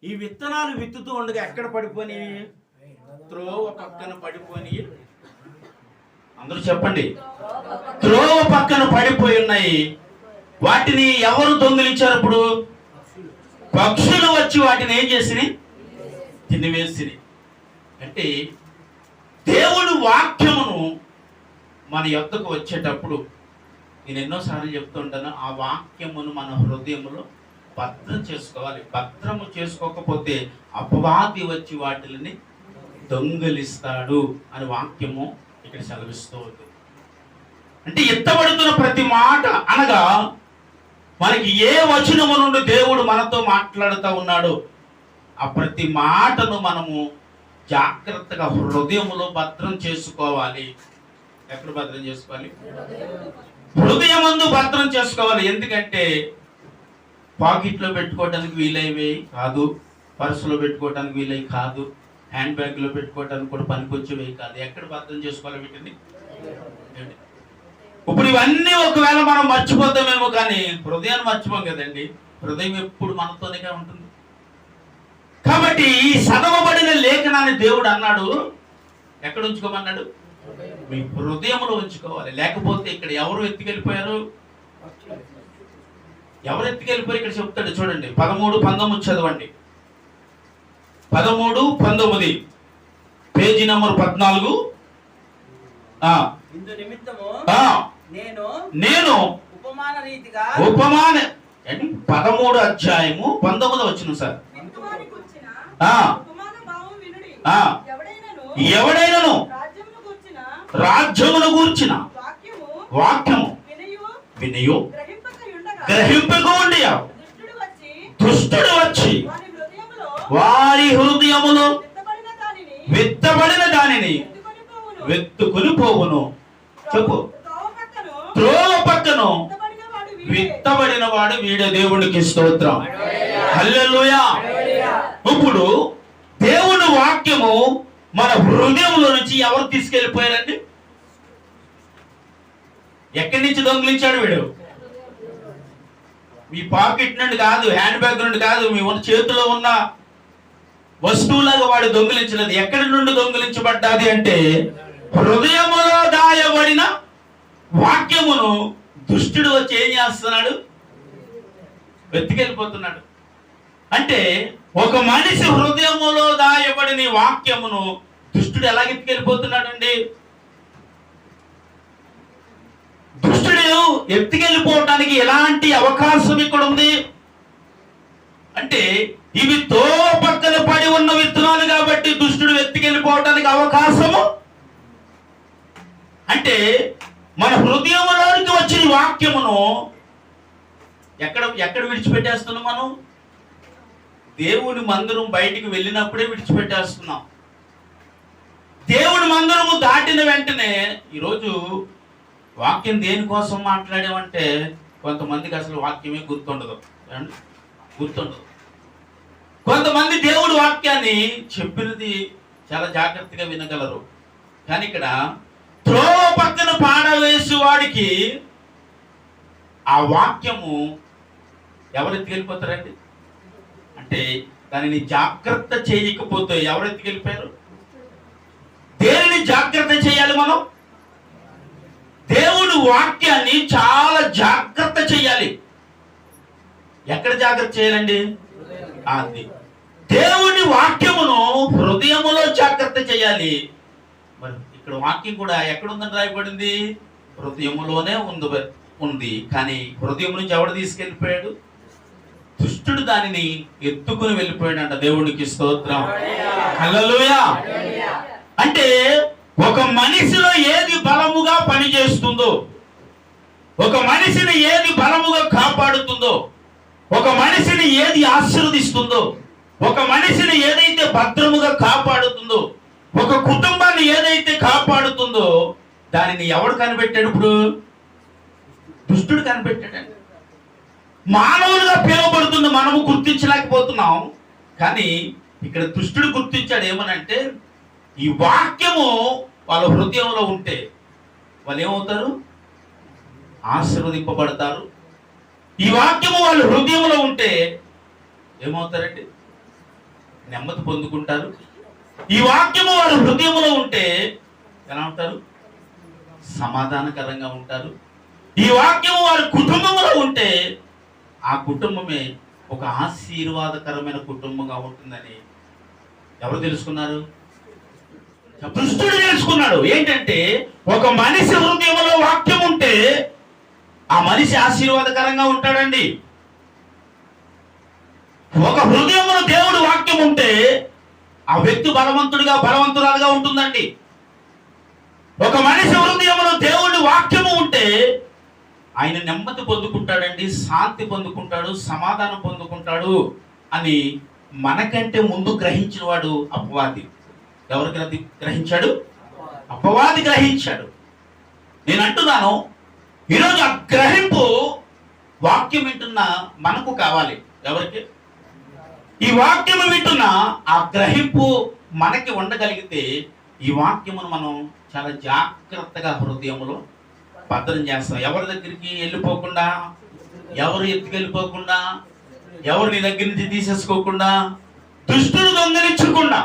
ఈ విత్తనాలు విత్తుతూ ఉండగా ఎక్కడ పడిపోయి? త్రోవ పక్కన పడిపోయి. అందరూ చెప్పండి, త్రోవ పక్కన పడిపోయి ఉన్నాయి. వాటిని ఎవరు దొంగిలించారు? ఇప్పుడు పక్షులు వచ్చి వాటిని ఏం చేసినాయి? తినివేసినాయి. అంటే దేవుడు వాక్యమును మన యొద్దకు వచ్చేటప్పుడు, నేను ఎన్నోసార్లు చెప్తుంటాను, ఆ వాక్యమును మన హృదయంలో భద్రం చేసుకోవాలి. భద్రము చేసుకోకపోతే అపవాది వచ్చి వాటిని దొంగిలిస్తాడు అని వాక్యము ఇక్కడ సెలవిస్తూ ఉంది. అంటే ఎత్తబడుతున్న ప్రతి మాట అనగా మనకి ఏ వచనము నుండి దేవుడు మనతో మాట్లాడుతూ ఉన్నాడు, ఆ ప్రతి మాటను మనము జాగ్రత్తగా హృదయములో భద్రం చేసుకోవాలి. ఎక్కడ భద్రం చేసుకోవాలి? హృదయమందు భద్రం చేసుకోవాలి. ఎందుకంటే పాకెట్లో పెట్టుకోవడానికి వీలైనవి కాదు, పర్సులో పెట్టుకోవడానికి వీలై కాదు, హ్యాండ్ బ్యాగ్లో పెట్టుకోవడానికి కూడా పనికొచ్చేవి కాదు. ఎక్కడ భద్రం చేసుకోవాలి వీటిని? ఇప్పుడు ఇవన్నీ ఒకవేళ మనం మర్చిపోతామేమో, కానీ హృదయాన్ని మర్చిపోం కదండి. హృదయం ఎప్పుడు మనతోనే ఉంటుంది. కాబట్టి ఈ చదవబడిన లేఖనాన్ని దేవుడు అన్నాడు ఎక్కడ ఉంచుకోమన్నాడు? మీ హృదయంలో ఉంచుకోవాలి. లేకపోతే ఇక్కడ ఎవరు ఎత్తుకెళ్ళిపోయారు? ఎవరు ఎత్తుకెళ్ళిపోయి ఇక్కడ చెప్తాడు చూడండి. 13-19 చదవండి. 13-19 పేజీ నంబర్ 14. నేను ఉపమాన 13 అధ్యాయము 19 వచ్చిన సార్. ఎవడైనను రాజ్యమును గూర్చిన వాక్యము వినయు గ్రహింపక ఉండి దుష్టుడు వచ్చి వారి హృదయములో విత్తబడిన దానిని వెత్తుకుని పోవును. చెప్పు. త్రోవ పక్కను విత్తబడిన వాడు వీడే. దేవుడికి స్తోత్రం. హల్లెలూయా. ఇప్పుడు దేవుని వాక్యము మన హృదయంలో నుంచి ఎవరు తీసుకెళ్ళిపోయారండి? ఎక్కడి నుంచి దొంగిలించాడు వీడు? మీ పాకెట్ నుండి కాదు, హ్యాండ్ బ్యాగ్ నుండి కాదు, మీ చేతిలో ఉన్న వస్తువులాగా వాడు దొంగిలించలేదు. ఎక్కడి నుండి దొంగిలించబడ్డాది అంటే హృదయములో దాయబడిన వాక్యమును దుష్టుడు వచ్చి ఏం చేస్తున్నాడు? వెతికెళ్ళిపోతున్నాడు. అంటే ఒక మనిషి హృదయములో దాయబడిన వాక్యమును దుష్టుడు ఎలా ఎత్తుకెళ్ళిపోతున్నాడండి? దుష్టుడు ఎత్తుకెళ్ళిపోవటానికి ఎలాంటి అవకాశం ఇక్కడ ఉంది అంటే, ఇవి తో పక్కన పడి ఉన్న విత్తనాలు కాబట్టి దుష్టుడు ఎత్తుకెళ్ళిపోవటానికి అవకాశము. అంటే మన హృదయంలోనికి వచ్చిన వాక్యమును ఎక్కడ విడిచిపెట్టేస్తున్నాం మనం? దేవుని మందిరం బయటికి వెళ్ళినప్పుడే విడిచిపెట్టేస్తున్నాం. దేవుని మందిరము దాటిన వెంటనే, ఈరోజు వాక్యం దేనికోసం మాట్లాడామంటే కొంతమందికి అసలు వాక్యమే గుర్తుండదు. కొంతమంది దేవుడి వాక్యాన్ని చెప్పినది చాలా జాగ్రత్తగా వినగలరు. కానీ ఇక్కడ త్రోవ పక్కన పాడవేసి వాడికి ఆ వాక్యము ఎవరు ఎత్తుకెళ్ళిపోతారండి? అంటే దానిని జాగ్రత్త చేయకపోతే ఎవరు ఎత్తుకెళ్ళిపోయారు? దేనిని జాగ్రత్త చేయాలి మనం? దేవుడి వాక్యాన్ని చాలా జాగ్రత్త చేయాలి. ఎక్కడ జాగ్రత్త చేయాలండి? అది దేవుని వాక్యమును హృదయములో జాగ్రత్త చేయాలి. మరి ఇక్కడ వాక్యం కూడా ఎక్కడుందని రాయబడింది? హృదయములోనే ఉంది. కానీ హృదయం నుంచి ఎవడు తీసుకెళ్ళిపోయాడు? దుష్టుడు దానిని ఎత్తుకుని వెళ్ళిపోయాడంట. దేవునికి స్తోత్రం. హల్లెలూయా. అంటే ఒక మనిషిలో ఏది బలముగా పనిచేస్తుందో, ఒక మనిషిని ఏది బలముగా కాపాడుతుందో, ఒక మనిషిని ఏది ఆశీర్వదిస్తుందో, ఒక మనిషిని ఏదైతే భద్రముగా కాపాడుతుందో, ఒక కుటుంబాన్ని ఏదైతే కాపాడుతుందో, దానిని ఎవడు కనిపెట్టాడు? ఇప్పుడు దుష్టుడు కనిపెట్టాడండి. మానవులుగా పిలువబడుతున్న మనము గుర్తించలేకపోతున్నాం. కానీ ఇక్కడ దుష్టుడు గుర్తించాడు. ఏమనంటే, ఈ వాక్యము వాళ్ళ హృదయంలో ఉంటే వాళ్ళు ఏమవుతారు? ఆశీర్వదింపబడతారు. ఈ వాక్యము వాళ్ళ హృదయంలో ఉంటే ఏమవుతారండి? నెమ్మది పొందుకుంటారు. ఈ వాక్యము వారి హృదయంలో ఉంటే ఎలా ఉంటారు? సమాధానకరంగా ఉంటారు. ఈ వాక్యము వారి కుటుంబంలో ఉంటే ఆ కుటుంబమే ఒక ఆశీర్వాదకరమైన కుటుంబంగా ఉంటుందని ఎవరు తెలుసుకున్నారు? దుష్టుడు తెలుసుకున్నాడు. ఏంటంటే ఒక మనిషి హృదయంలో వాక్యం ఉంటే ఆ మనిషి ఆశీర్వాదకరంగా ఉంటాడండి. ఒక హృదయంలో దేవుడు వాక్యం ఉంటే ఆ వ్యక్తి బలవంతురాలుగా ఉంటుందండి. ఒక మనిషి హృదయంలో దేవుడి వాక్యము ఉంటే ఆయన నెమ్మది పొందుకుంటాడండి, శాంతి పొందుకుంటాడు, సమాధానం పొందుకుంటాడు అని మనకంటే ముందు గ్రహించిన వాడు అపవాది. ఎవరు గ్రహించాడు? అపవాది గ్రహించాడు. నేను అంటున్నాను, ఈరోజు ఆ గ్రహింపు వాక్యం వింటున్న మనకు కావాలి. ఎవరికి? ఈ వాక్యము వింటున్న ఆ గ్రహింపు మనకి ఉండగలిగితే ఈ వాక్యమును మనం చాలా జాగ్రత్తగా హృదయంలో భద్రం చేస్తాం. ఎవరి దగ్గరికి వెళ్ళిపోకుండా, ఎవరు ఎత్తుకెళ్ళిపోకుండా, ఎవరు నీ దగ్గర నుంచి తీసేసుకోకుండా, దుష్టుడు దొంగలించకుండా,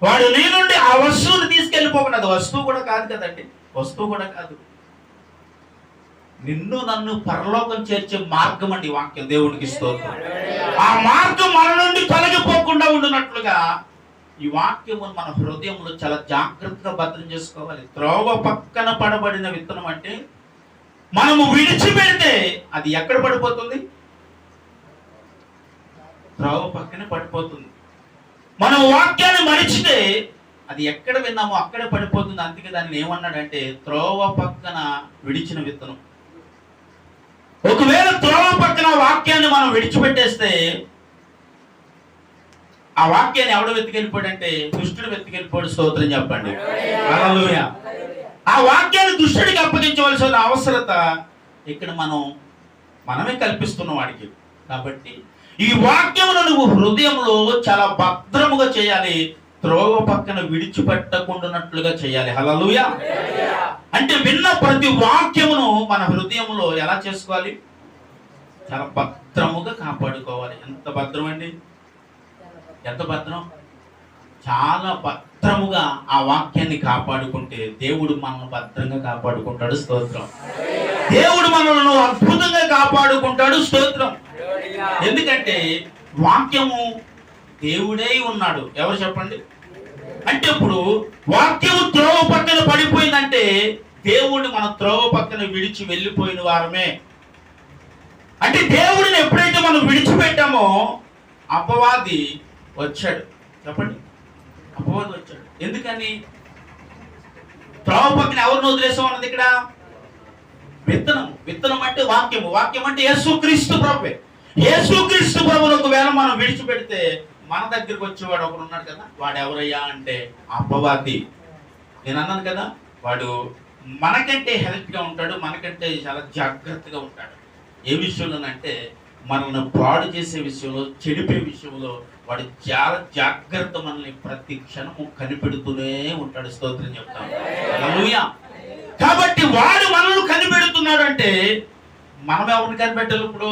వాడు నీ నుండి ఆ వస్తువుని తీసుకెళ్ళిపోకుండా. అది వస్తువు కూడా కాదు కదండి, వస్తువు కూడా కాదు, నిన్ను నన్ను పరలోకం చేర్చే మార్గం అండి వాక్యం. దేవునికి స్తోత్రం. ఆ మార్గం మన నుండి తొలగిపోకుండా ఉండునట్లుగా ఈ వాక్యము మన హృదయంలో చాలా జాగ్రత్తగా భద్రం చేసుకోవాలి. త్రోవ పక్కన పడబడిన విత్తనం అంటే మనము విడిచిపెడితే అది ఎక్కడ పడిపోతుంది? త్రోవ పక్కన పడిపోతుంది. మనం వాక్యాన్ని మరిచితే అది ఎక్కడ విన్నామో అక్కడే పడిపోతుంది. అందుకే దాన్ని ఏమన్నాడంటే త్రోవ పక్కన విడిచిన విత్తనం. ఒకవేళ త్రోవ పక్కన వాక్యాన్ని మనం విడిచిపెట్టేస్తే ఆ వాక్యాన్ని ఎవడు వెతికెళ్ళిపోయాడంటే దుష్టుడు వెతికెళ్ళిపోయాడు. స్తోత్రం చెప్పండి. హల్లెలూయా. ఆ వాక్యాన్ని దుష్టుడికి అప్పగించవలసిన అవసరత ఇక్కడ మనమే కల్పిస్తున్నాం వాడికి. కాబట్టి ఈ వాక్యమును నువ్వు హృదయంలో చాలా భద్రముగా చేయాలి. త్రోవ పక్కన విడిచిపెట్టకుండానట్లుగా చేయాలి. హల్లెలూయా. అంటే విన్న ప్రతి వాక్యమును మన హృదయంలో ఎలా చేసుకోవాలి? చాలా భద్రముగా కాపాడుకోవాలి. ఎంత భద్రం అండి? ఎంత భద్రం? చాలా భద్రముగా ఆ వాక్యాన్ని కాపాడుకుంటే దేవుడు మనల్ని భద్రంగా కాపాడుకుంటాడు. స్తోత్రం. దేవుడు మనల్ని అద్భుతంగా కాపాడుకుంటాడు. స్తోత్రం. ఎందుకంటే వాక్యము దేవుడై ఉన్నాడు. ఎవరు చెప్పండి? అంటే ఇప్పుడు వాక్యము త్రోవ పక్కన పడిపోయిందంటే దేవుడిని మన త్రోవ పక్కన విడిచి వెళ్ళిపోయిన వారమే. అంటే దేవుడిని ఎప్పుడైతే మనం విడిచిపెట్టామో అపవాది వచ్చాడు. చెప్పండి, అపవాది వచ్చాడు. ఎందుకని? త్రోవ పక్కన ఎవరిని వదిలేసాం అన్నది ఇక్కడ విత్తనం. విత్తనం అంటే వాక్యము. వాక్యం అంటే యేసుక్రీస్తు ప్రభువే. యేసుక్రీస్తు ప్రభువును ఒకవేళ మనం విడిచిపెడితే మన దగ్గరికి వచ్చేవాడు ఒకడు ఉన్నాడు కదా, వాడు ఎవరయ్యా అంటే అపవాది. నేను అన్నాను కదా, వాడు మనకంటే హెల్ప్గా ఉంటాడు, మనకంటే చాలా జాగ్రత్తగా ఉంటాడు. ఏ విషయంలోనంటే మనల్ని పాడు చేసే విషయంలో, చెడిపే విషయంలో వాడు చాలా జాగ్రత్త మనల్ని ప్రతి క్షణము కనిపెడుతూనే ఉంటాడు. స్తోత్రం చెప్తాను. హల్లెలూయా. కాబట్టి వాడు మనల్ని కనిపెడుతున్నాడు అంటే మనం ఎవరిని కనిపెట్టాలి? ఇప్పుడు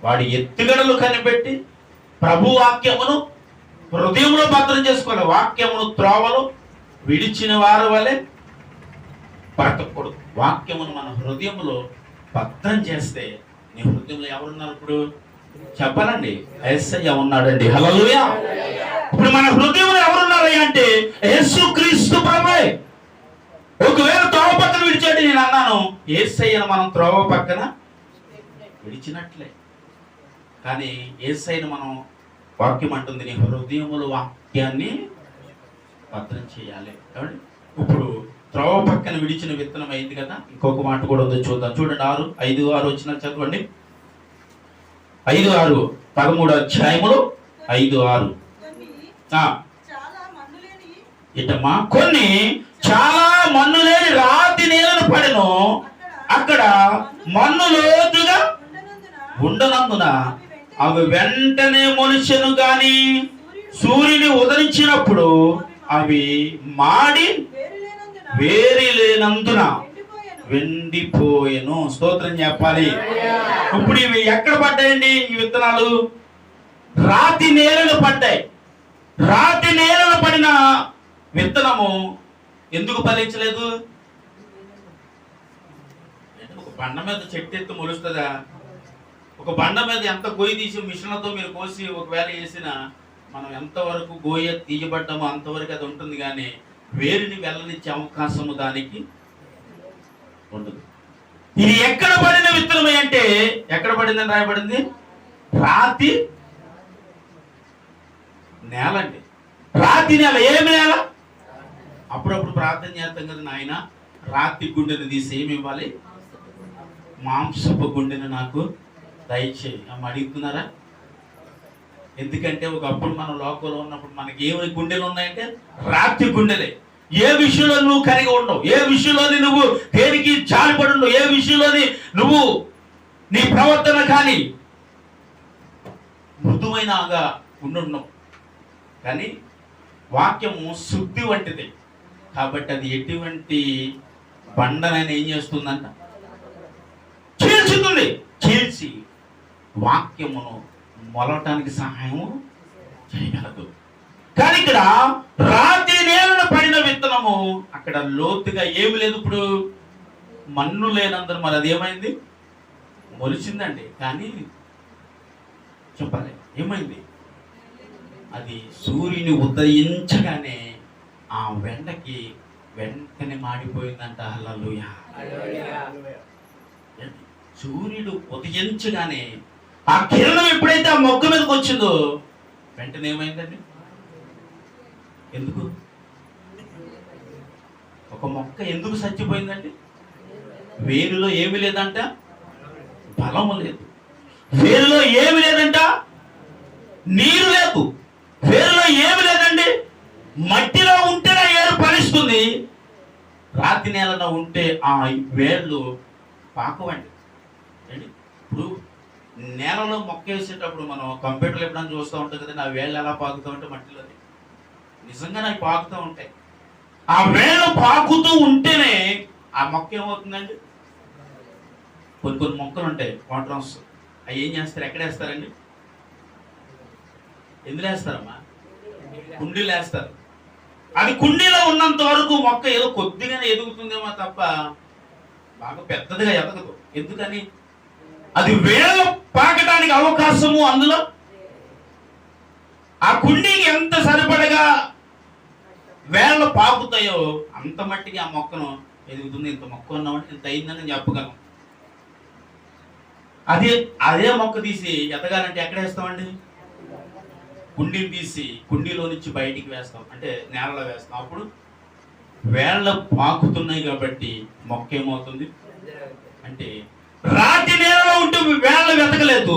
వాడి ఎత్తుగడలు కనిపెట్టి ప్రభు వాక్యమును హృదయంలో భద్రం చేసుకోవాలి. వాక్యమును త్రోవలో విడిచిన వారి వలె బ్రతకూడదు. వాక్యమును మన హృదయంలో భద్రం చేస్తే నీ హృదయంలో ఎవరున్నారు? ఇప్పుడు చెప్పాలండి, యేసయ్య ఉన్నాడండి. హల్లెలూయా. ఇప్పుడు మన హృదయంలో ఎవరున్నారయ్యా అంటే యేసుక్రీస్తు ప్రభువే. ఒకవేళ త్రోవ పక్కన విడిచాడు, నేను అన్నాను యేసయ్యను మనం త్రోవ పక్కన విడిచినట్లే. కానీ యేసయ్యను మనం వాక్యం అంటుంది నీ హృదయములో వాక్యాన్ని భద్రం చేయాలి. కాబట్టి ఇప్పుడు త్రోవ పక్కన విడిచిన విత్తనం అయింది కదా, ఇంకొక మాట కూడా ఉందో చూద్దాం. చూడండి, 5:6 వచ్చిన చదవండి. 5:6 13వ అధ్యాయములు 5:6. ఇటమ్మా కొన్ని చాలా మన్ను లేని రాతి నేలను పడెను, అక్కడ మన్ను లోతుగా ఉండనందున అవి వెంటనే మొలిచెను. గాని సూర్యుని ఉదయించినప్పుడు అవి మాడి వేరి లేనందున వెండిపోయెను. స్తోత్రం చెప్పాలి. ఇప్పుడు ఇవి ఎక్కడ పడ్డాయండి? ఈ విత్తనాలు రాతి నేలను పడ్డాయి. రాతి నేలన పడిన విత్తనము ఎందుకు ఫలించలేదు? ఒక బండ మీద చెట్టు ఎత్తి మొలుస్తుందా? ఒక బండ మీద ఎంత గోయి తీసి మిషన్లతో మీరు కోసి ఒకవేళ వేసినా మనం ఎంతవరకు గోయ తీయబడ్డామో అంతవరకు అది ఉంటుంది, కానీ వేరుని వెళ్ళనిచ్చే అవకాశము దానికి ఉండదు. ఇది ఎక్కడ పడిన విత్తనమే అంటే ఎక్కడ పడిందని రాయబడింది? రాతి నేల అండి. రాతి నేల. ఏమి నేల? అప్పుడప్పుడు ప్రార్థన చేస్తాం కదా, నాయన రాతి గుండెను తీసి ఏమి ఇవ్వాలి? మాంసపు గుండెను నాకు దయచేయి అమ్మ అడుగుతున్నారా? ఎందుకంటే ఒకప్పుడు మన లోకంలో ఉన్నప్పుడు మనకి ఏమి గుండెలు ఉన్నాయంటే రాతి గుండెలే. ఏ విషయంలో నువ్వు కరిగి ఉండవు, ఏ విషయంలోని నువ్వు దేనికి జాలిపడి ఉండవు, ఏ విషయంలోని నువ్వు నీ ప్రవర్తన కానీ మృదువైనగా ఉండున్నావు. కానీ వాక్యము శుద్ధి వంటిది కాబట్టి అది ఎటువంటి బండనైనా ఏం చేస్తుందంట? చీల్చుతుంది. చీల్చి వాక్యమును మొలవటానికి సహాయం చేయగలదు. కానీ ఇక్కడ రాతి నేలన పడిన విత్తనము అక్కడ లోతుగా ఏమి లేదు. ఇప్పుడు మన్ను లేనందరూ మరి అది ఏమైంది? మొలిచిందండి. కానీ చెప్పాలి ఏమైంది? అది సూర్యుని ఉదయించగానే ఆ వెంటకి వెంటనే మాడిపోయిందంట. హల్లెలూయా. సూర్యుడు ఉదయించగానే ఆ కిరణం ఎప్పుడైతే ఆ మొక్క మీదకి వచ్చిందో వెంటనే ఏమైందండి? ఎందుకు ఒక మొక్క ఎందుకు చచ్చిపోయిందండి? వేరులో ఏమి లేదంట? బలము లేదు. వేరులో ఏమి లేదంట? నీరు లేదు. వేరులో ఏమి లేదండి? మట్టిలో ఉంటేనే ఏరు ఫలిస్తుంది. రాతి నేలలో ఉంటే ఆ వేళ్ళు పాకవండి. ఇప్పుడు నేలలో మొక్క వేసేటప్పుడు మనం కంప్యూటర్లో ఎప్పుడైనా చూస్తూ ఉంటాం కదండి, ఆ వేళ్ళు ఎలా పాకుతూ ఉంటే మట్టిలో నిజంగా నాకు పాకుతూ ఉంటాయి. ఆ వేళ్ళు పాకుతూ ఉంటేనే ఆ మొక్క ఏమవుతుందండి? కొన్ని మొక్కలు ఉంటాయి వాటర్స్, అవి ఏం చేస్తారు? ఎక్కడ వేస్తారండి? ఎందులో వేస్తారమ్మా? కుండీలు వేస్తారు. అది కుండీలో ఉన్నంత వరకు మొక్క ఏదో కొద్దిగానే ఎదుగుతుందేమో తప్ప బాగా పెద్దదిగా ఎదగదు. ఎందుకని? అది వేళ్ళు పాకడానికి అవకాశము అందులో. ఆ కుండీకి ఎంత సరిపడగా వేళ్ళు పాకుతాయో అంత మట్టికి ఆ మొక్కను ఎదుగుతుంది. ఇంత మొక్క ఉన్నామంటే ఇంత అయిందని చెప్పగలం. అదే మొక్క తీసి ఎదగాలంటే ఎక్కడ వేస్తామండి? కుండీని తీసి కుండీలో నుంచి బయటికి వేస్తాం, అంటే నేలలో వేస్తాం. అప్పుడు వేళ్ళ పాకుతున్నాయి కాబట్టి మొక్క ఏమవుతుంది అంటే రాతి నేలలో ఉంటూ వేళ్ళ వెతకలేదు,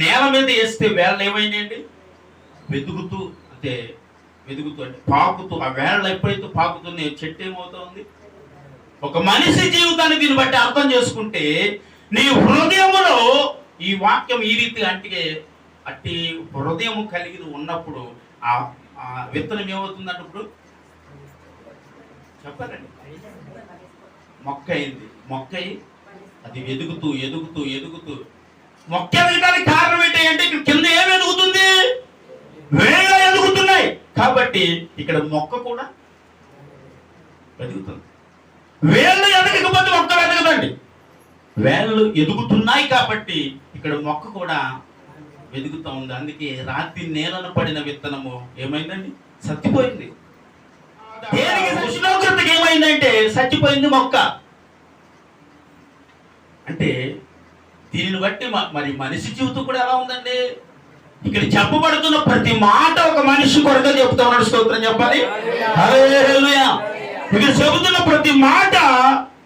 నేల మీద వేస్తే వేళ్ళు ఏమైనాయండి? వెతుకుతూ అంటే పాకుతూ. ఆ వేళ్ళు ఎప్పుడైతే పాకుతున్నాయో చెట్టు ఏమవుతుంది? ఒక మనిషి జీవితాన్ని దీన్ని బట్టి అర్థం చేసుకుంటే నీ హృదయములో ఈ వాక్యం ఈ రీతిగా అట్టి హృదయం కలిగి ఉన్నప్పుడు ఆ విత్తనం ఏమవుతుందంటే ఇప్పుడు చెప్పాలండి మొక్క అయింది. మొక్క అయి అది ఎదుగుతూ మొక్క ఎదగడానికి కారణం ఏంటంటే ఇక్కడ కింద ఏమి ఎదుగుతుంది? వేళ్ళు ఎదుగుతున్నాయి కాబట్టి ఇక్కడ మొక్క కూడా ఎదుగుతుంది. వేళ్ళు ఎదగకపోతే మొక్క ఎదగదండి. వేళ్ళు ఎదుగుతున్నాయి కాబట్టి ఇక్కడ మొక్క కూడా ఎదుగుతూ ఉంది. అందుకే రాతి నేలను పడిన విత్తనము ఏమైందండి? చచ్చిపోయింది. ఉష్ణోగ్రతకి ఏమైందంటే చచ్చిపోయింది మొక్క. అంటే దీనిని బట్టి మరి మనిషి జీవితం కూడా ఎలా ఉందండి? ఇక్కడ చెప్పబడుతున్న ప్రతి మాట ఒక మనిషి కొరగా చెప్తా ఉన్నాడు. స్తోత్రం చెప్పాలి. హల్లెలూయా. ఇక్కడ చెబుతున్న ప్రతి మాట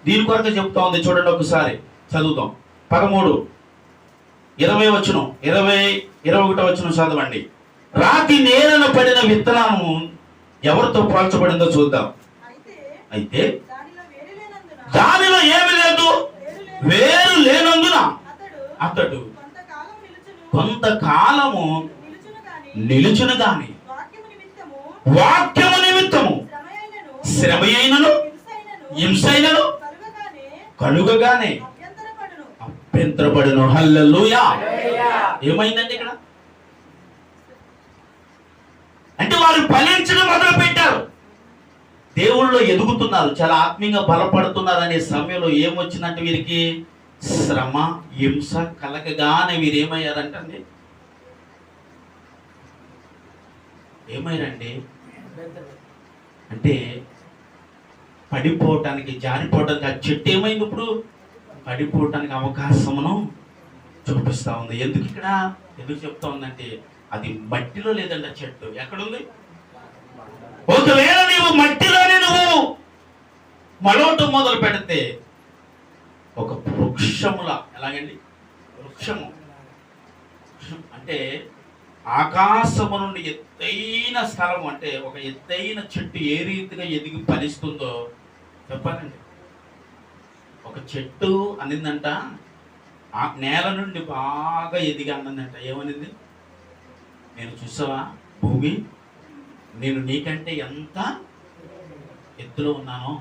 దీని కొరగా చెప్తా ఉంది. చూడండి ఒకసారి చదువుతాం. 13:20 చదవండి. రాతి నేలను పడిన విత్తనము ఎవరితో పోల్చబడిందో చూద్దాం. అయితే దానిలో ఏమి లేదు? వేరు లేనందున అతడు కొంతకాలము నిలుచును గాని వాక్యము నిమిత్తము శ్రమయైనను హింసైనను కలుగగానే అభ్యంతరపడును. హల్లెలూయా. ఏమైందండి ఇక్కడ? వారు ఫలించడం మొదలు పెట్టారు. దేవుళ్ళో ఎదుగుతున్నారు, చాలా ఆత్మీయంగా బలపడుతున్నారు. అనే సమయంలో ఏమొచ్చిందంటే వీరికి శ్రమ, హింస కలగగానే వీరు ఏమయ్యారంటే ఏమయ్యారండి అంటే పడిపోవటానికి, జారిపోవటానికి ఆ చెట్టు ఏమైంది? ఇప్పుడు పడిపోవటానికి అవకాశమును చూపిస్తా ఉంది. ఎందుకు చెప్తా ఉందంటే అది మట్టిలో లేదండి. ఆ చెట్టు ఎక్కడుంది? ఒకవేళ నీవు మట్టిలోనే నువ్వు మలోటం మొదలు పెడితే ఒక వృక్షములా, ఎలాగండి వృక్షము అంటే ఆకాశము నుండి ఎత్తైన స్థలం, అంటే ఒక ఎత్తైన చెట్టు ఏ రీతిగా ఎదిగి ఫలిస్తుందో చెప్పాలండి. ఒక చెట్టు అనిందంట ఆ నేల నుండి బాగా ఎదిగి అన్నదంట. ఏమనింది? నేను చూసావా భూమి, నేను నీకంటే ఎంత ఎత్తులో ఉన్నానో.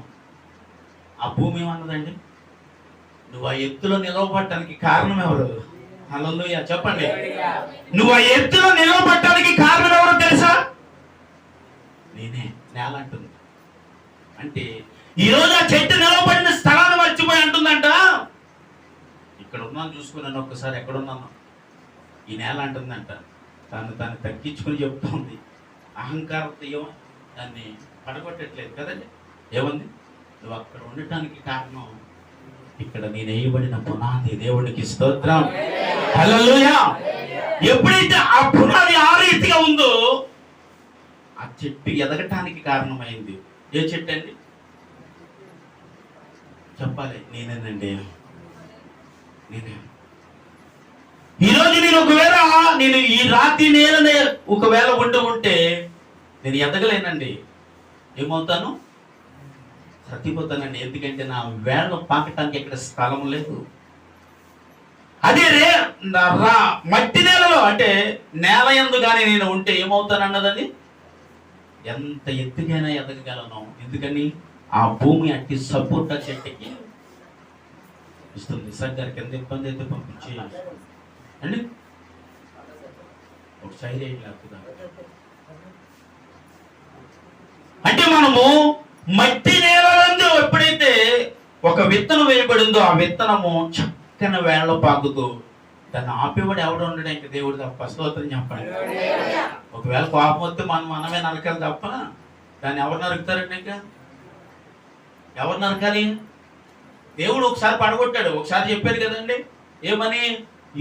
ఆ భూమి ఏమన్నదండి? నువ్వు ఆ ఎత్తులో నిలవబడటానికి కారణం ఎవరు? హల్లెలూయా చెప్పండి. నువ్వు ఆ ఎత్తులో నిలవబడటానికి కారణం ఎవరో తెలుసా? నేనే. నేల అంటుంది. అంటే ఈరోజు ఆ చెట్టు నిలవబడిన స్థలాన్ని మర్చిపోయి అంటుందంట, ఇక్కడ ఉన్నాను చూసుకున్నాను ఒక్కసారి, ఎక్కడున్నాను? ఈ నేల అంటుందంట. తాను తగ్గించుకుని చెప్తుంది. అహంకారంతో ఏమో దాన్ని పడగొట్టట్లేదు కదండి. ఏముంది? నువ్వు అక్కడ ఉండటానికి కారణం ఇక్కడ నేను వేయబడిన పునాది. దేవుడికి స్తోత్రం, హల్లెలూయా. ఎప్పుడైతే ఆ పునాది ఆ రీతిగా ఉందో ఆ చెట్టు ఎదగటానికి కారణమైంది. ఏ చెట్టు అండి? చెప్పాలి. నేనేనండి. ఈరోజు నేను ఈ రాతి నేలనే ఒకవేళ ఉంటే నేను ఎదగలేనండి. ఏమవుతాను? చచ్చిపోతానండి. ఎందుకంటే నా వేళ్ళ పాకటానికి ఎక్కడ స్థలం లేదు. అదే మట్టి నేలలో అంటే నేల యందు కానీ నేను ఉంటే ఏమవుతాను అన్నదని ఎంత ఎత్తుకైనా ఎదగగలను. ఎందుకని ఆ భూమి అట్టి సపోర్ట్ ఆ చెట్టుకి ఇస్తుంది. సార్ గారికి ఎంత ఇబ్బంది అయితే పంపించి అండి ఒక సైడ్ లేకుండా. అంటే మనము మట్టి నేలందు ఎప్పుడైతే ఒక విత్తనం వేయబడిందో ఆ విత్తనము చక్కని వేళ్ళ పాకుతూ దాన్ని ఆపేవాడు ఎవడు ఉండడు ఇంక దేవుడు తప్ప. స్తోత్రం చెప్పండి. ఒకవేళ కోపం వస్తే మనమే నరకాలి తప్ప దాన్ని ఎవరు నరుకుతారండి? ఇంకా ఎవరు నరకాలి? దేవుడు ఒకసారి పడగొట్టాడు. ఒకసారి చెప్పాడు కదండి, ఏమని?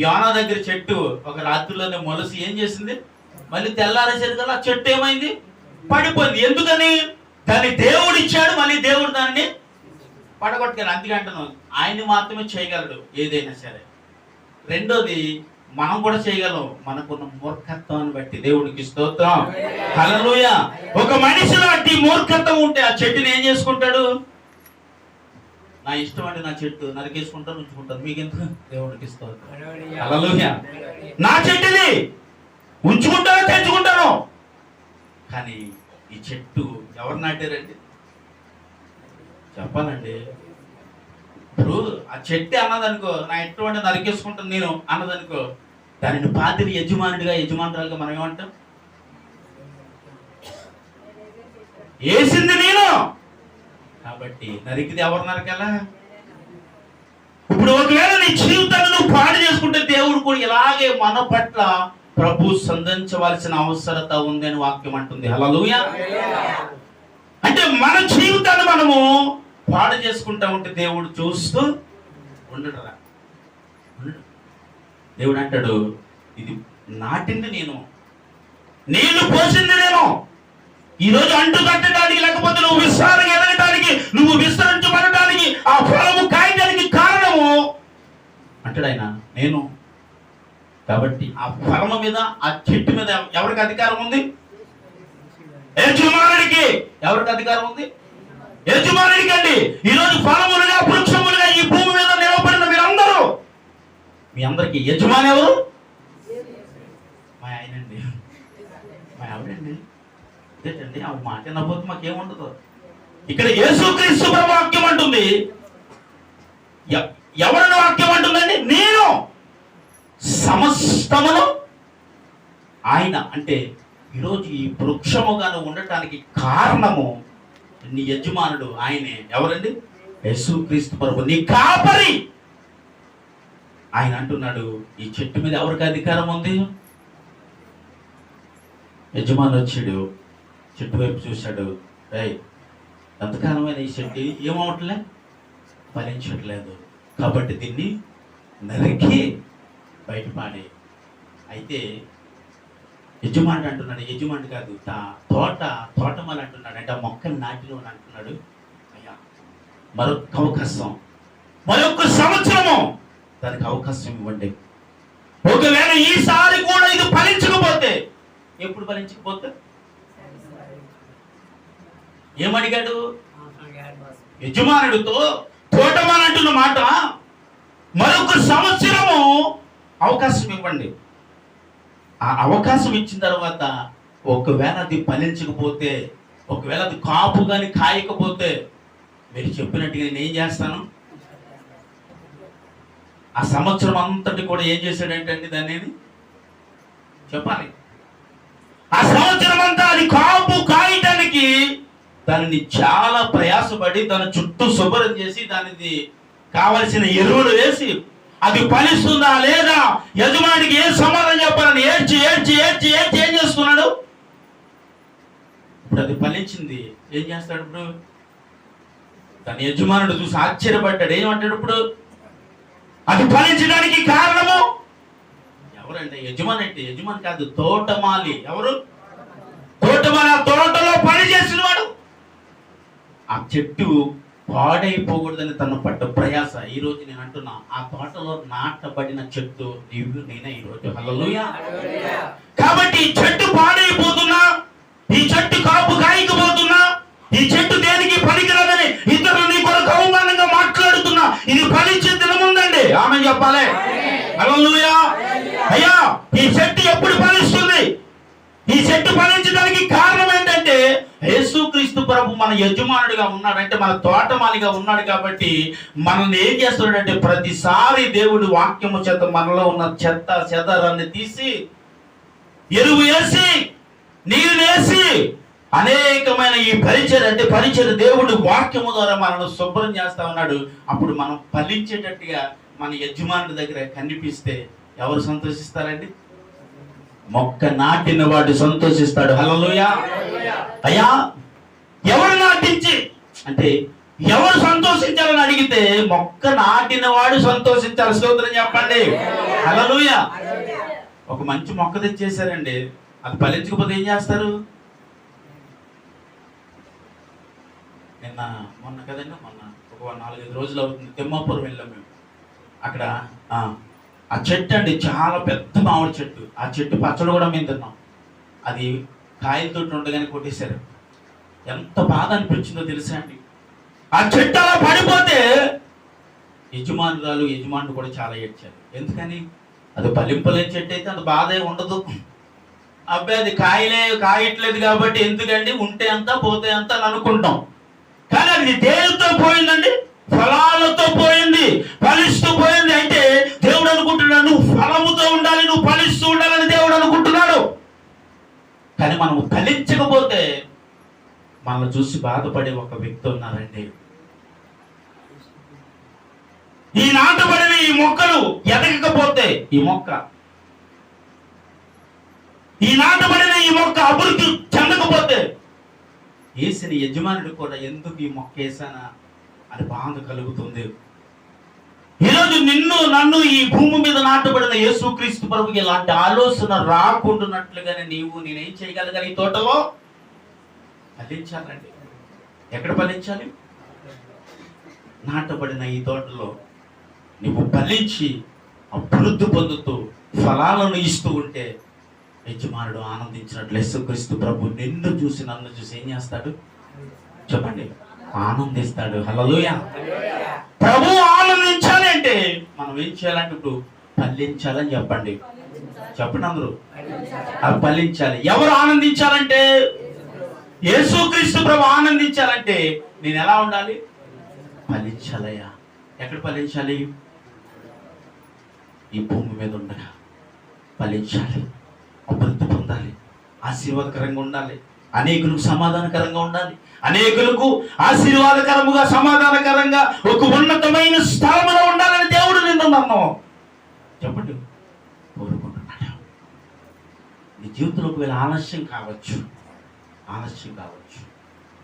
యోనా దగ్గర చెట్టు ఒక రాత్రిలోనే మొలసి ఏం చేసింది? మళ్ళీ తెల్లారేసరికల్లా ఆ చెట్టు ఏమైంది? పడిపోయింది. ఎందుకని? దాన్ని దేవుడు ఇచ్చాడు, మళ్ళీ దేవుడు దాన్ని పడగొట్టుకెళ్ళి. అందుకే అంటున్నాను, ఆయన మాత్రమే చేయగలడు ఏదైనా సరే. రెండోది, మనం కూడా చేయగలం మనకున్న మూర్ఖత్వాన్ని బట్టి. దేవుడికి స్తోత్రం, హల్లెలూయా. ఒక మనిషిలో అట్టి మూర్ఖత్వం ఉంటే ఆ చెట్టుని ఏం చేసుకుంటాడు? నా ఇష్టం అండి, నా చెట్టు నరికేసుకుంటాను, ఉంచుకుంటాను, మీకెందుకు? దేవుడికి స్తోత్రం, హల్లెలూయా. నా చెట్టుని ఉంచుకుంటానో తెంచుకుంటాను. కానీ ఈ చెట్టు ఎవరు నాటారండి? చెప్పాలండి. ఇప్పుడు ఆ చెట్టు అన్నదనుకో, నా ఎటువంటి నరికేసుకుంటాను నేను అన్నదనుకో, దానిని పాతిని యజమానురాలుగా మనం ఏమంటాం? వేసింది నేను కాబట్టి నరికిది ఎవరు నరకాలా? ఇప్పుడు ఒకవేళ నీ జీవితాన్ని నువ్వు పాడు చేసుకుంటే దేవుడు కూడా ఇలాగే మన పట్ల ప్రభు సంధించవలసిన అవసరత ఉందని వాక్యం అంటుంది. హల్లెలూయా. అంటే మన జీవితాన్ని మనము పాడు చేసుకుంటా ఉంటే దేవుడు చూస్తూ ఉండడురా. దేవుడు అంటాడు, ఇది నాటింది నేను, నీళ్లు పోసింది నేను. ఈరోజు అంటు కట్టడానికి, లేకపోతే నువ్వు విస్తారంగా ఎదగటానికి, నువ్వు విస్తరించబడటానికి, ఆ ఫలము కాయడానికి కారణము అంటాడు ఆయన, నేను. కాబట్టి ఆ ఫలము మీద, ఆ చెట్టు మీద ఎవరికి అధికారం ఉంది? యజమానుడికి. ఎవరికి అధికారం ఉంది? యజమానుడికి అండి. ఈరోజు ఫలములుగా, వృక్షములుగా ఈ భూమి మీద నిలబడిన మీరందరూ, మీ అందరికి యజమాని ఎవరు? మా ఆయనండి, మా ఆవిడండి. ఏంటండి ఆ మాట నవ్వుతూ మాకేముండదు. ఇక్కడ యేసుక్రీస్తు వాక్యం అంటుంది, ఎవరిని వాక్యం అంటుందండి? నేను సమస్తమును ఆయన. అంటే ఈరోజు ఈ వృక్షముగాను ఉండటానికి కారణము నీ యజమానుడు ఆయనే. ఎవరండి? యేసుక్రీస్తు ప్రభు, నీ కాపరి. ఆయన అంటున్నాడు, ఈ చెట్టు మీద ఎవరికి అధికారం ఉంది? యజమాని వచ్చాడు, చెట్టు వైపు చూశాడు. ఎంతకాలమైన ఈ చెట్టు ఏమవట్లే, ఫలించట్లేదు, కాబట్టి దీన్ని నరికి బయటపాడే. అయితే యజమానుడు అంటున్నాడు, యజమానుడు కాదు, తోటమాలి అంటున్నాడు, అంటే ఆ మొక్కని నాటిలో అంటున్నాడు, అయ్యా మరొక అవకాశం, మరొక సంవత్సరము దానికి అవకాశం ఇవ్వండి. ఒకవేళ ఈసారి కూడా ఇది ఫలించకపోతే, ఎప్పుడు ఫలించకపోతే ఏమడిగాడు యజమానుడితో? తోటమాలి అంటున్న మాట, మరొక సంవత్సరము అవకాశం ఇవ్వండి. ఆ అవకాశం ఇచ్చిన తర్వాత ఒకవేళ అది ఫలించకపోతే, ఒకవేళ అది కాపు కానీ కాయకపోతే, మీరు చెప్పినట్టుగా నేను ఏం చేస్తాను? ఆ సంవత్సరం అంతటి కూడా ఏం చేశాడంటే దాన్ని చెప్పాలి. ఆ సంవత్సరం అంతా అది కాపు కాయటానికి దానిని చాలా ప్రయాసపడి దాని చుట్టూ శుభ్రం చేసి దానికి కావలసిన ఎరువులు వేసి అది ఫలిస్తుందా లేదా, యజమానికి ఏం సమాధానం చెప్పాలని ఏడ్చి ఏడ్చి ఏడ్చి ఏడ్చి ఏం చేస్తున్నాడు? ఇప్పుడు అది ఫలించింది, ఏం చేస్తాడు? ఇప్పుడు దాని యజమానుడు చూసి ఆశ్చర్యపడ్డాడు. ఏమంటాడు ఇప్పుడు? అది ఫలించడానికి కారణము ఎవరంటే యజమాని. అంటే యజమాని కాదు, తోటమాలి. ఎవరు? తోటమాలి. ఆ తోటలో పని చేసిన వాడు. ఆ చెట్టు పాడైపోకూడదని తను పడ్డ ప్రయాస. ఈ రోజు నేను అంటున్నా, ఆ తోటలో నాటబడిన చెట్టు నీవు నేనే ఈరోజు. హల్లెలూయా. కాబట్టి ఈ చెట్టు పాడైపోతున్నా, ఈ చెట్టు కాపు కాయకపోతున్నా, ఈ చెట్టు దేనికి పనికిరాదని ఇతరులు నీ కొరకు అవమానంగా మాట్లాడుతున్నా, ఇది ఫలించే దినముందండి. ఆమె చెప్పాలి. హల్లెలూయా. అయ్యా, ఈ చెట్టు ఎప్పుడు ఫలిస్తుంది? ఈ చెట్టు ఫలించడానికి కారణం ఏంటంటే యేసుక్రీస్తు ప్రభు మన యజమానుడిగా ఉన్నాడంటే, మన తోటమాలిగా ఉన్నాడు. కాబట్టి మనల్ని ఏం చేస్తున్నాడంటే, ప్రతిసారి దేవుడి వాక్యము చేత మనలో ఉన్న చెత్త చెదరాన్ని తీసి ఎరువు వేసి నీరు వేసి అనేకమైన ఈ పరిచర్య, అంటే పరిచర్య దేవుడి వాక్యము ద్వారా మనల్ని శుభ్రం చేస్తా ఉన్నాడు. అప్పుడు మనం ఫలించేటట్టుగా మన యజమానుడి దగ్గర కనిపిస్తే ఎవరు సంతోషిస్తారండి? మొక్క నాటిన వాడు సంతోషిస్తాడు. హల్లెలూయా. అయ్యా, ఎవరు నాటించి అంటే ఎవరు సంతోషించాలని అడిగితే మొక్క నాటిన వాడు సంతోషించాలి. స్తోత్రం చెప్పండి. హల్లెలూయా. ఒక మంచి మొక్క తెచ్చేసారండి, అది ఫలించకపోతే ఏం చేస్తారు? మొన్న కదండి, మొన్న ఒక 4-5 రోజులు అవుతుంది, తిమ్మాపురం వెళ్ళాం మేము. అక్కడ ఆ చెట్టు అండి చాలా పెద్ద మామిడి చెట్టు. ఆ చెట్టు పచ్చడి కూడా మేము తిన్నాం. అది కాయలతో ఉండగానే కొట్టేశారు. ఎంత బాధ అనిపించిందో తెలుసా అండి. ఆ చెట్టు అలా పడిపోతే యజమానుడు కూడా చాలా ఏడ్చారు. ఎందుకని? అది ఫలింపలేని చెట్టు అయితే అంత బాధ ఉండదు. అబ్బాయి అది కాయట్లేదు కాబట్టి ఎందుకండి, ఉంటే అంతా పోతే అంతా అని అనుకుంటాం. కానీ అది దేనితో పోయిందండి? ఫలాలతో పోయింది, ఫలిస్తూ పోయింది. అంటే దేవుడు అనుకుంటున్నాడు నువ్వు ఫలముతో ఉండాలి, నువ్వు ఫలిస్తూ ఉండాలని దేవుడు అనుకుంటున్నాడు. కానీ మనం ఫలించకపోతే మనల్ని చూసి బాధపడే ఒక వ్యక్తి ఉన్నారండి. ఈ నాటబడిన ఈ మొక్కలు ఎదగకపోతే, ఈ నాటబడిన ఈ మొక్క అభివృద్ధి చెందకపోతే, వేసిన యజమానుడు కూడా ఎందుకు ఈ మొక్క వేసానా అని బాధ కలుగుతుంది. ఈరోజు నన్ను ఈ భూమి మీద నాటబడిన యేసుక్రీస్తు ప్రభుకి ఇలాంటి ఆలోచన రాకుండానట్లుగానే నేనేం చేయగలగాలి? ఈ తోటలో ఫలించాలండి. ఎక్కడ ఫలించాలి? నాటబడిన ఈ తోటలో నువ్వు ఫలించి అభివృద్ధి పొందుతూ ఫలాలను ఇస్తూ ఉంటే యజమానుడు ఆనందించినట్లు యేసుక్రీస్తు ప్రభు నన్ను చూసి ఏం చేస్తాడు చెప్పండి? ఆనందిస్తాడు. హల్లెలూయా. ప్రభు ఆనందించాలి అంటే మనం ఏం చేయాలంటే ఇప్పుడు ఫలించాలని చెప్పండి. చెప్పండి అందరూ. అది ఫలించాలి. ఎవరు ఆనందించాలంటే? యేసుక్రీస్తు ప్రభు ఆనందించాలంటే నేను ఎలా ఉండాలి? ఫలించాలయ్యా. ఎక్కడ ఫలించాలి? ఈ భూమి మీద ఉండగా ఫలించాలి, అభివృద్ధి పొందాలి. ఆశీర్వాదకరంగా ఉండాలి, అనేకులకు సమాధానకరంగా ఉండాలి, అనేకులకు ఆశీర్వాదకరముగా సమాధానకరంగా ఒక ఉన్నతమైన స్థలంలో ఉండాలని దేవుడు నిన్ను నన్ను చెప్పండి కోరుకుంటున్నాడు. నీ జీవితంలో ఒకవేళ ఆలస్యం కావచ్చు,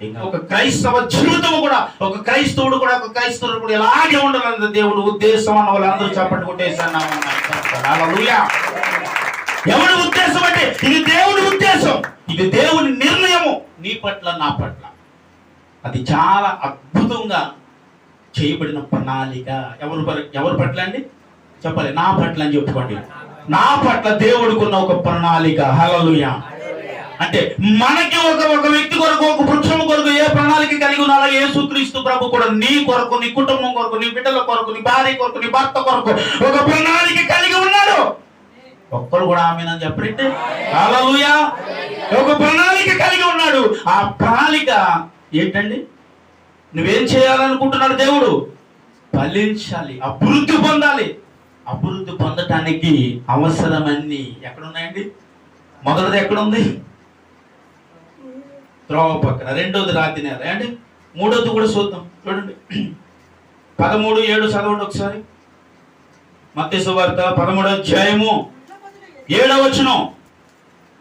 ఇంకా ఒక క్రైస్తవ జీవితం కూడా, ఒక క్రైస్తవుడు కూడా, ఒక క్రైస్తవుడు కూడా ఇలాగే ఉండాలన్నది దేవుడు ఉద్దేశం అన్న వాళ్ళందరూ చప్పట్లు కొట్టేసాను. ఎవడి ఉద్దేశం అంటే ఇది దేవుని ఉద్దేశం, ఇది దేవుని నిర్ణయము నీ పట్ల నా పట్ల. అది చాలా అద్భుతంగా చేయబడిన ప్రణాళిక. ఎవరి పట్ల అండి చెప్పాలి? నా పట్ల అని చెప్పుకోండి. నా పట్ల దేవుడికున్న ఒక ప్రణాళిక. హల్లెలూయా. అంటే మనకి ఒక వ్యక్తి కొరకు, ఒక వృక్షం కొరకు ఏ ప్రణాళిక కలిగి ఉన్నారో యేసుక్రీస్తు ప్రభు కూడా నీ కొరకు, నీ కుటుంబం కొరకు, నీ బిడ్డల కొరకు, నీ భార్య కొరకు, నీ భర్త కొరకు ఒక ప్రణాళిక కలిగి ఉన్నాడు. ఒక్కరు కూడా ఆమేనని చెప్పండి. హల్లెలూయా. ఒక ప్రణాళిక కలిగి ఉన్నాడు. ఆ ప్రణాళిక ఏంటండి? నువ్వేం చేయాలనుకుంటున్నాడు దేవుడు? ఫలించాలి, అభివృద్ధి పొందాలి. అభివృద్ధి పొందటానికి అవసరమన్నీ ఎక్కడున్నాయండి? మొదటిది ఎక్కడుంది? త్రోవ పక్కన. రెండోది రాతి నేల అండి. మూడోది కూడా చూద్దాం, చూడండి. 13:7 చదవండి ఒకసారి. మత్తయి సువార్త 13వ అధ్యాయము 7వ వచనం.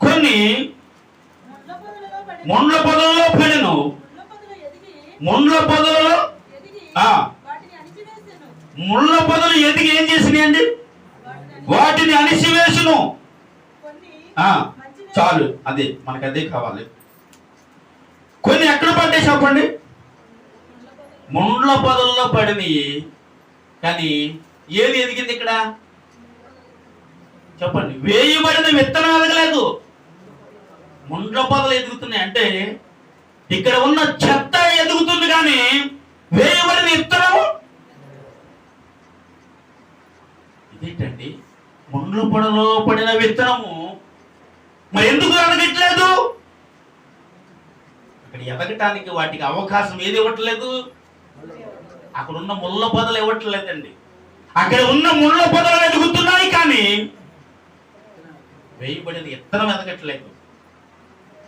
కొన్ని ముండ్ల పొదలలో పడెను, ముండ్ల పొదలలో ముళ్ళ పొదలు ఎదిగి ఏం చేసినాయండి? వాటిని అణిసివేసును. చాలు, అదే మనకు అదే కావాలి. కొన్ని ఎక్కడ పడ్డాయి చెప్పండి? ముండ్ల పొదల్లో పడినాయి. కానీ ఏది ఎదిగింది ఇక్కడ చెప్పండి? వేయబడిన విత్తనం ఎదగలేదు, ముండ్ల పొదలు ఎదుగుతున్నాయి. అంటే ఇక్కడ ఉన్న చెత్త ఎదుగుతుంది కానీ వేయబడిన విత్తనం ఇదేంటండి? ముండ్ల పొదలో పడిన విత్తనము మరి ఎందుకు ఎదగట్లేదు? అక్కడ ఎదగటానికి వాటికి అవకాశం ఏది ఇవ్వట్లేదు? అక్కడ ఉన్న ముళ్ళ పొదలు ఇవ్వట్లేదండి. అక్కడ ఉన్న ముళ్ళ పొదలు ఎదుగుతున్నాయి కానీ వేయబడిన విత్తనం ఎదగట్లేదు.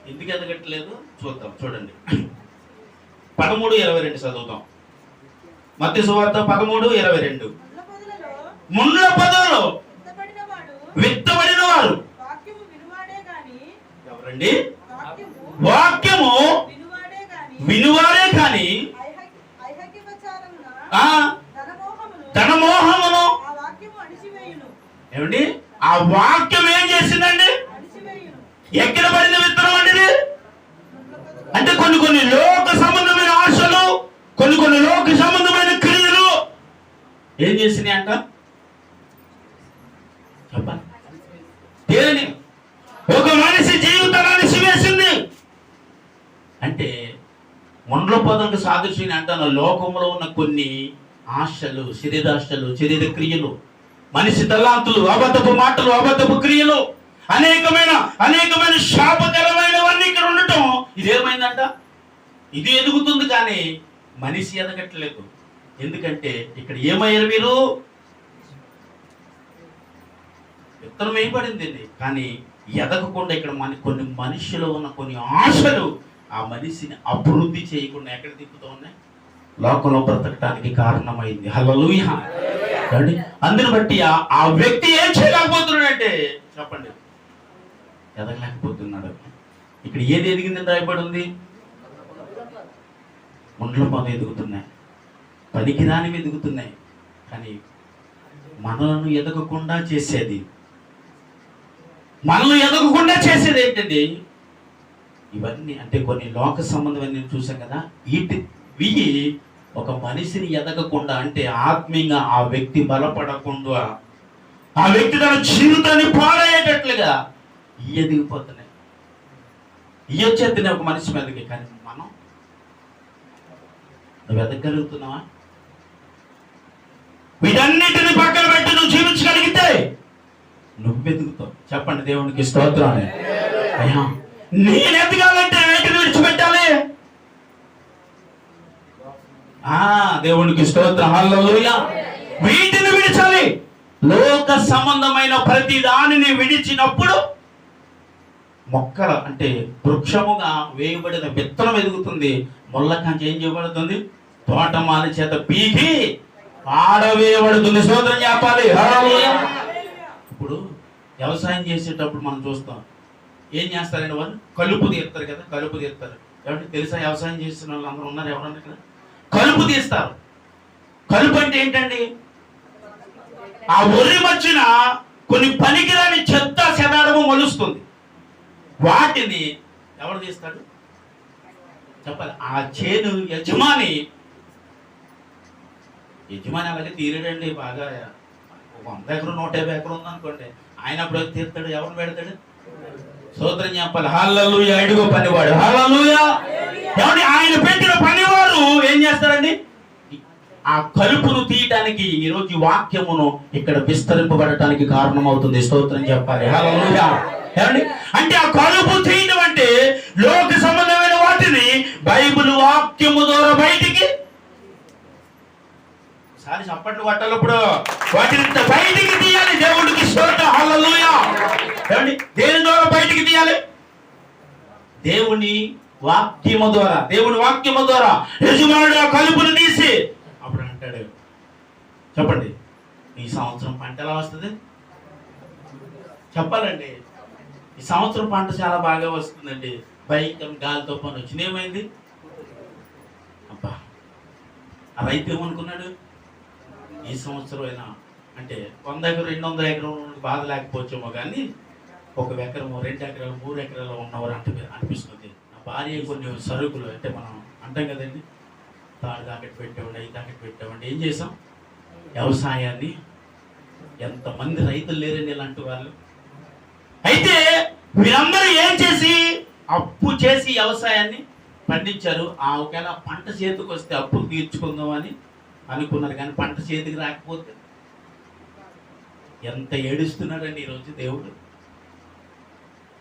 ఎందుకు ఎదగట్లేదు చూద్దాం, చూడండి. 13:22 చదువుతాం. మత్తయి సువార్త 13:22. ముండ్ల పొదలో విత్తబడిన వారు ఎవరండి? వాక్యము వినువారే కాని ధనమోహమును ఏమండి? ఆ వాక్యం ఏం చేసిందండి? ఎక్కడ పడిన విత్తనం అండి? అంటే కొన్ని లోక సంబంధమైన ఆశలు, కొన్ని లోక సంబంధమైన క్రియలు ఏం చేసినాయి అంట చెప్పండి? దేని ఒక మనిషి జీవితాన్ని సివేసింది. అంటే ముండ్ల పొదలకు సాదృశ్యం అంటాను. లోకంలో ఉన్న కొన్ని ఆశలు, శరీరాశలు, శరీర క్రియలు, మనిషి తలాంతులు, అబద్ధపు మాటలు, అబద్ధపు క్రియలు, అనేకమైన శాపకరమైనవన్నీ ఇక్కడ ఉండటం ఇదేమైందంట? ఇది ఎదుగుతుంది కానీ మనిషి ఎదగట్లేదు. ఎందుకంటే ఇక్కడ ఏమయ్యారు మీరు? విత్తనం వేయబడింది కానీ ఎదగకుండా ఇక్కడ కొన్ని మనిషిలో ఉన్న కొన్ని ఆశలు ఆ మనిషిని అభివృద్ధి చేయకుండా ఎక్కడ తిప్పుతూ ఉన్నాయి? లోకంలో బ్రతకటానికి కారణమైంది. హల్లెలూయా. అందుని బట్టి ఆ వ్యక్తి ఏం చేయలేకపోతున్నాడంటే చెప్పండి, ఎదగలేకపోతున్నాడు. ఇక్కడ ఏది ఎదిగిందని రాయబడి ఉంది? ముండ్ల పొద ఎదుగుతున్నాయి, పనికిరానివి ఎదుగుతున్నాయి. కానీ మనలను ఎదగకుండా చేసేది, మనల్ని ఎదగకుండా చేసేది ఏంటండి? ఇవన్నీ అంటే కొన్ని లోక సంబంధమైన నేను చూసాం కదా. ఇవి ఒక మనిషిని ఎదగకుండా, అంటే ఆత్మీయంగా ఆ వ్యక్తి బలపడకుండా, ఆ వ్యక్తి తన జీవితాన్ని పాడయ్యేటట్లుగా ఎదిగిపోతున్నాయి. వచ్చేస్తున్నాయి ఒక మనిషి మీదకి. కానీ మనం నువ్వు ఎదగలుగుతున్నావా? వీటన్నిటిని పక్కన పెట్టి నువ్వు జీవించగలిగితే నువ్వు ఎదుగుతావు. చెప్పండి దేవునికి స్తోత్రం. అయ్యా, నేను ఎదగాలంటే వేటిని విడిచిపెట్టాలి? దేవునికి స్తోత్రం. హల్లెలూయా. వీటిని విడిచాలి. లోక సంబంధమైన ప్రతి దానిని విడిచినప్పుడు మొక్కల అంటే వృక్షముగా వేయబడిన విత్తనం ఎదుగుతుంది, ముళ్ళ కంచె ఏం చేయబడుతుంది, తోటమాలి చేత పీకి ఆడవేయబడుతుంది. స్తోత్రం చెప్పాలి. హల్లెలూయా. ఇప్పుడు వ్యవసాయం చేసేటప్పుడు మనం చూస్తాం, ఏం చేస్తారండి వాళ్ళు, కలుపు తీస్తారు కదా, కలుపు తీస్తారు. ఎవరికి తెలుసా? వ్యవసాయం చేస్తున్న వాళ్ళు అందరూ ఉన్నారు ఎవరన్నా ఇక్కడ? కలుపు తీస్తారు. కలుపు అంటే ఏంటండి? ఆ ఒర్రి మధ్యన కొన్ని పనికిరాని చెత్త చెదారము మొలుస్తుంది. వాటిని ఎవరు తీస్తాడు చెప్పాలి? ఆ చేను యజమాని అలాగే తీరడండి. బాగా 100 ఎకరం 150 ఎకరం ఉందనుకోండి, ఆయన అప్పుడు తీస్తాడు. ఎవరిని పెడతాడు? స్తోత్రం చెప్పాలి. హల్లెలూయా. అడుగు పనివాడు. హల్లెలూయా. ఏమండి, ఆయన పెట్టిన పనివారు ఏం చేస్తారండి? ఆ కలుపును తీయటానికి ఈరోజు ఈ వాక్యమును ఇక్కడ విస్తరింపబడటానికి కారణమవుతుంది. స్తోత్రం చెప్పాలి. హల్లెలూయా. ఏమండి, అంటే ఆ కలుపు తీయడం అంటే లోక సంబంధమైన వాటిని బైబిల్ వాక్యము ద్వారా బయటికి చప్పట్లు కొట్టాలప్పుడు వాటిని బయటికి తీయాలి. దేవుడికి స్తోత్రం. హల్లెలూయా. ఏమండి, దేని ద్వారా బయటికి తీయాలి? దేవుని వాక్యము ద్వారా. దేవుని వాక్యము ద్వారా యజమానుడు ఆ కలుపును తీసి అప్పుడు అంటాడు, చెప్పండి, ఈ సంవత్సరం పంట ఎలా వస్తుంది చెప్పాలండి. ఈ సంవత్సరం పంట చాలా బాగా వస్తుందండి. భయంకరం గాలితో పని వచ్చింది. ఏమైంది? అబ్బా, ఆ రైతు ఏమనుకున్నాడు, ఈ సంవత్సరం అయినా అంటే 100 ఎకరం 200 ఎకరం బాధ లేకపోవచ్చేమో, కానీ 1 ఎకరము 2 ఎకరాలు 3 ఎకరాలు ఉన్నవారు అనిపిస్తుంది. నా భార్య కొన్ని సరుకులు అంటే మనం అంటాం కదండి, తాడు తాకట్టు పెట్టేవాడి, అవి తాకట్టు పెట్టేవాడి. ఏం చేసాం? వ్యవసాయాన్ని. ఎంతమంది రైతులు లేరండి ఇలాంటి వాళ్ళు. అయితే వీరందరూ ఏం చేసి అప్పు చేసి వ్యవసాయాన్ని పండించారు. ఆ ఒకవేళ పంట చేతికి వస్తే అప్పులు తీర్చుకుందాం అని అనుకున్నారు, కానీ పంట చేతికి రాకపోతే ఎంత ఏడుస్తున్నాడండి ఈరోజు దేవుడు.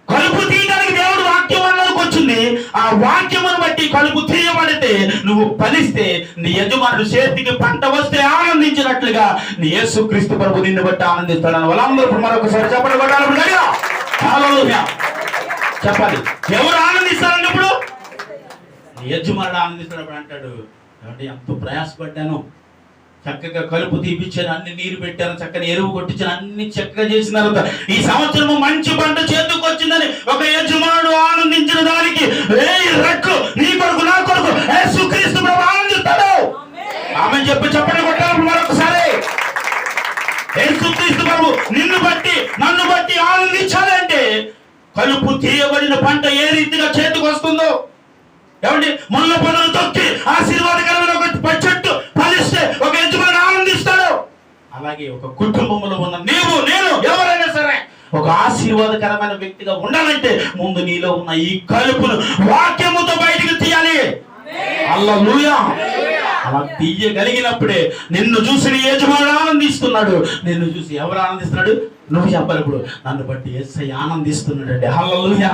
కలుపు తీయడానికి దేవుడు వాక్యం అన్నది వచ్చింది. ఆ వాక్యమును బట్టి కలుపు తీయబడితే నువ్వు ఫలిస్తే నీ యజమానుడు చేతికి పంట వస్తే ఆనందించినట్లుగా నీ యేసుక్రీస్తు ప్రభు నిన్ను బట్టి ఆనందిస్తాడని వాళ్ళందరూ మరొకసారి చెప్పండి. చెప్పాలి. ఎవరు ఆనందిస్తారండి? ఇప్పుడు నీ యజమానుడు ఆనందిస్తాడు. అంటాడు, ఏమంటే ఎంతో ప్రయాసపడ్డాను, చక్కగా కలుపు తీపిచ్చాను, అన్ని నీరు పెట్టాను, చక్కని ఎరువు కొట్టించాను, అన్ని చక్కగా చేసినారు, ఈ సంవత్సరము మంచి పంట చేతికి వచ్చిందని ఒక యజమానుడు ఆనందించిన దానికి రెట్లు నీ కొరకు నా కొరకు యేసుక్రీస్తు ప్రభువు ఆనందిస్తాడు. ఆమె చెప్పండి కొట్టాలి మరొకసారి. యేసుక్రీస్తు ప్రభువు నిన్ను బట్టి నన్ను బట్టి ఆనందించాలంటే కలుపు తీయబడిన పంట ఏ రీతిగా చేతికి వస్తుందో, ఏమండి, ముళ్ళ పొదలు తొక్కి ఆశీర్వాదకరమైన ఒక చెట్టు ఫలిస్తే ఒక యజమాని ఆనందిస్తాడు. అలాగే ఒక కుటుంబంలో ఉన్న నీవు నేను ఎవరైనా సరే ఒక ఆశీర్వాదకరమైన వ్యక్తిగా ఉండాలంటే ముందు నీలో ఉన్న ఈ కలుపును వాక్యముతో బయటికి తీయాలి. హల్లెలూయా. అలా తీయగలిగినప్పుడే నిన్ను చూసి నీ యజమానుడు ఆనందిస్తున్నాడు. నిన్ను చూసి ఎవరు ఆనందిస్తున్నాడు? నువ్వు చెప్పాలి. ఇప్పుడు నన్ను బట్టి యేసయ్య ఆనందిస్తున్నాడు అండి. హల్లెలూయా.